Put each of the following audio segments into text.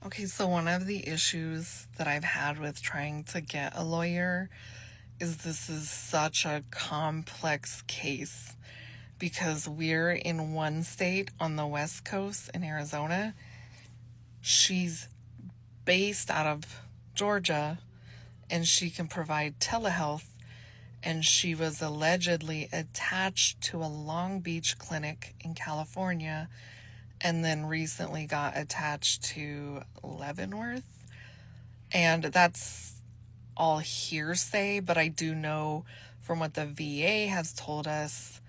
Okay, so one of the issues that I've had with trying to get a lawyer is this is such a complex case because we're in one state on the West Coast in Arizona. She's based out of Georgia and she can provide telehealth, and she was allegedly attached to a Long Beach clinic in California and then recently got attached to Leavenworth. And that's all hearsay, but I do know from what the VA has told us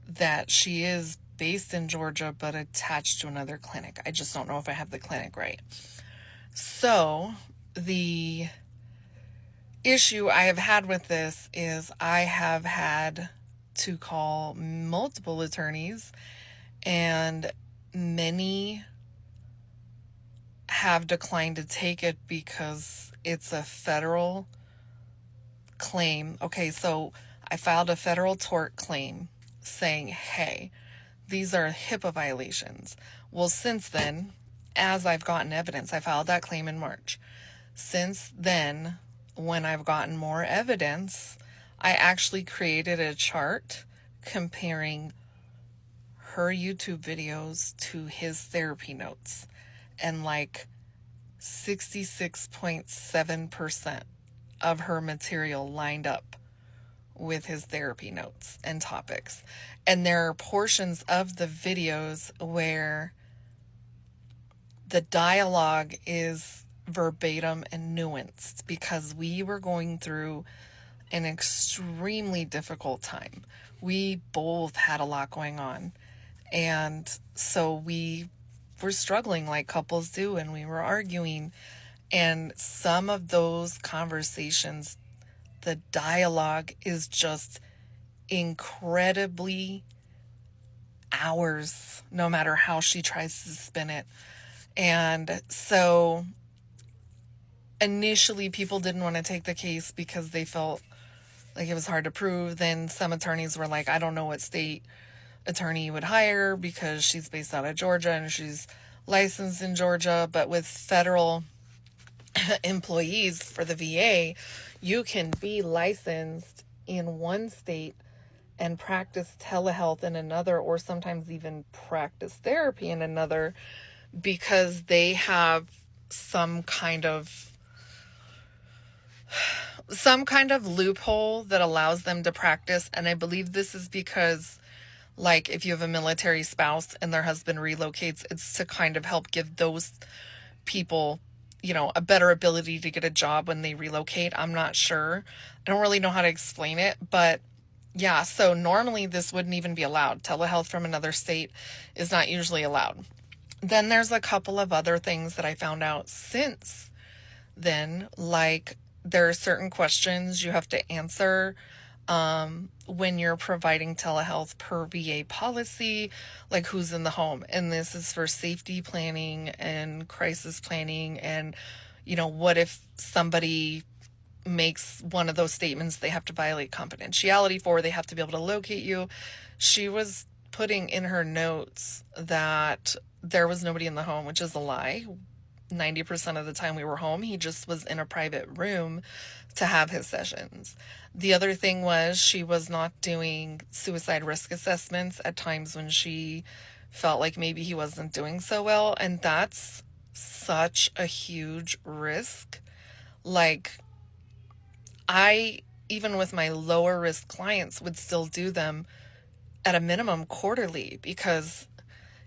that she is based in Georgia but attached to another clinic. I just don't know if I have the clinic right. So, the issue I have had with this is I have had to call multiple attorneys, and many have declined to take it because it's a federal claim. Okay, so I filed a federal tort claim saying, hey, these are HIPAA violations. Well, since then, as I've gotten evidence, I filed that claim in March. Since then, when I've gotten more evidence, I actually created a chart comparing her YouTube videos to his therapy notes. And like 66.7% of her material lined up with his therapy notes and topics. And there are portions of the videos where the dialogue is verbatim and nuanced because we were going through an extremely difficult time. We both had a lot going on. And so we were struggling like couples do, and we were arguing. And some of those conversations, the dialogue is just incredibly hours, no matter how she tries to spin it. And so initially, people didn't want to take the case because they felt like it was hard to prove. Then some attorneys were like, I don't know what state attorney you would hire because she's based out of Georgia and she's licensed in Georgia. But with federal employees for the VA, you can be licensed in one state and practice telehealth in another, or sometimes even practice therapy in another, because they have some kind of loophole that allows them to practice. And I believe this is because, like, if you have a military spouse and their husband relocates, it's to kind of help give those people, a better ability to get a job when they relocate. I'm not sure. I don't really know how to explain it, but yeah, so normally this wouldn't even be allowed. Telehealth from another state is not usually allowed. Then there's a couple of other things that I found out since then, like there are certain questions you have to answer when you're providing telehealth per VA policy, like who's in the home. And this is for safety planning and crisis planning. And, what if somebody makes one of those statements they have to violate confidentiality for, they have to be able to locate you. She was putting in her notes that there was nobody in the home, which is a lie. 90% of the time we were home. He just was in a private room to have his sessions. The other thing was she was not doing suicide risk assessments at times when she felt like maybe he wasn't doing so well. And that's such a huge risk. Like, I, even with my lower risk clients, would still do them at a minimum quarterly because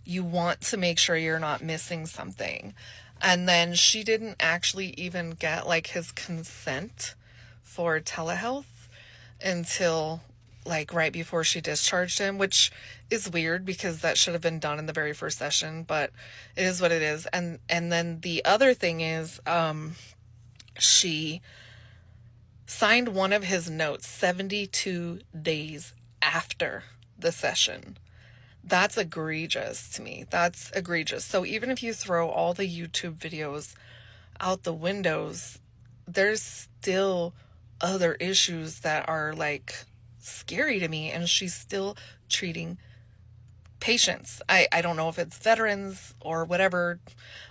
you want to make sure you're not missing something. And then she didn't actually even get like his consent for telehealth until like right before she discharged him, which is weird because that should have been done in the very first session, but it is what it is. And then the other thing is she signed one of his notes 72 days after the session. That's egregious to me. That's egregious. So even if you throw all the YouTube videos out the windows, there's still other issues that are like scary to me, and she's still treating patients. I don't know if it's veterans or whatever,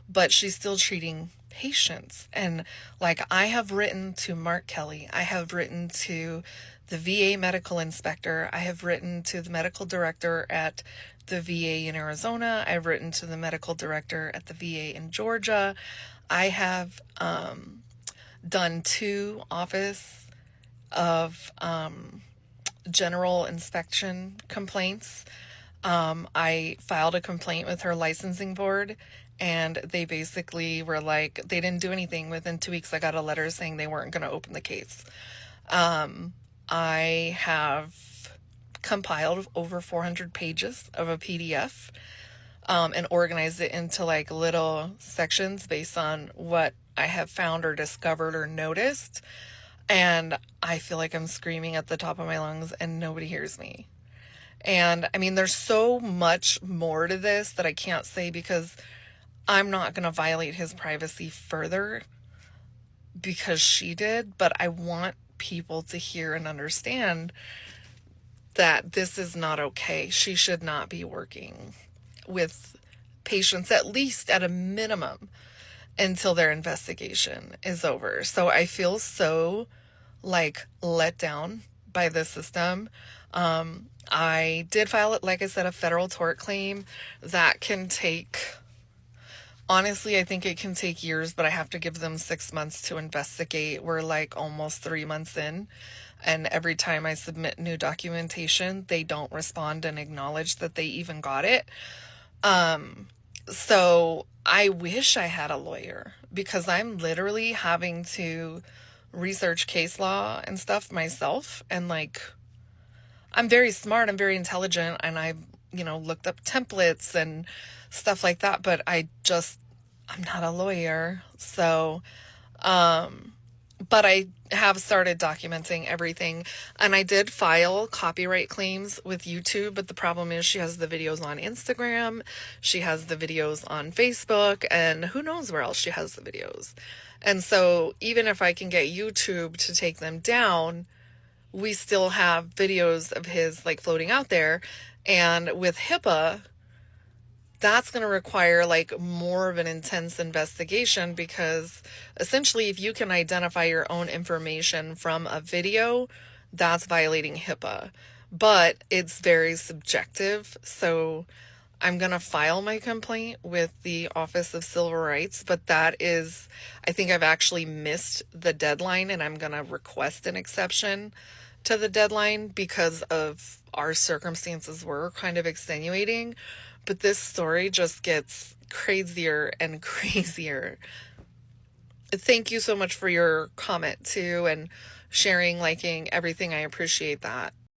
but she's still treating patients. And like, I have written to Mark Kelly, I have written to the VA medical inspector, I have written to the medical director at the VA in Arizona, I've written to the medical director at the VA in Georgia. I have done 2 office of general inspection complaints. I filed a complaint with her licensing board, and they basically were like, they didn't do anything. Within 2 weeks, I got a letter saying they weren't going to open the case. I have compiled over 400 pages of a PDF, and organized it into like little sections based on what I have found or discovered or noticed. And I feel like I'm screaming at the top of my lungs and nobody hears me. And I mean, there's so much more to this that I can't say because I'm not going to violate his privacy further because she did. But I want people to hear and understand that this is not okay. She should not be working with patients, at least at a minimum, until their investigation is over. So I feel so like let down by the system. I did file it, like I said, a federal tort claim that can take, honestly, I think it can take years, but I have to give them 6 months to investigate. We're like almost 3 months in. And every time I submit new documentation, they don't respond and acknowledge that they even got it. So I wish I had a lawyer because I'm literally having to research case law and stuff myself. And like, I'm very smart, I'm very intelligent, and I, looked up templates and stuff like that, but I'm not a lawyer. So, but I have started documenting everything, and I did file copyright claims with YouTube, but the problem is she has the videos on Instagram, she has the videos on Facebook, and who knows where else she has the videos. And so even if I can get YouTube to take them down, we still have videos of his like floating out there. And with HIPAA, that's going to require like more of an intense investigation because essentially if you can identify your own information from a video, that's violating HIPAA. But it's very subjective. So I'm going to file my complaint with the Office of Civil Rights, but I think I've actually missed the deadline, and I'm going to request an exception to the deadline because of our circumstances were kind of extenuating. But this story just gets crazier and crazier. Thank you so much for your comment too, and sharing, liking, everything. I appreciate that.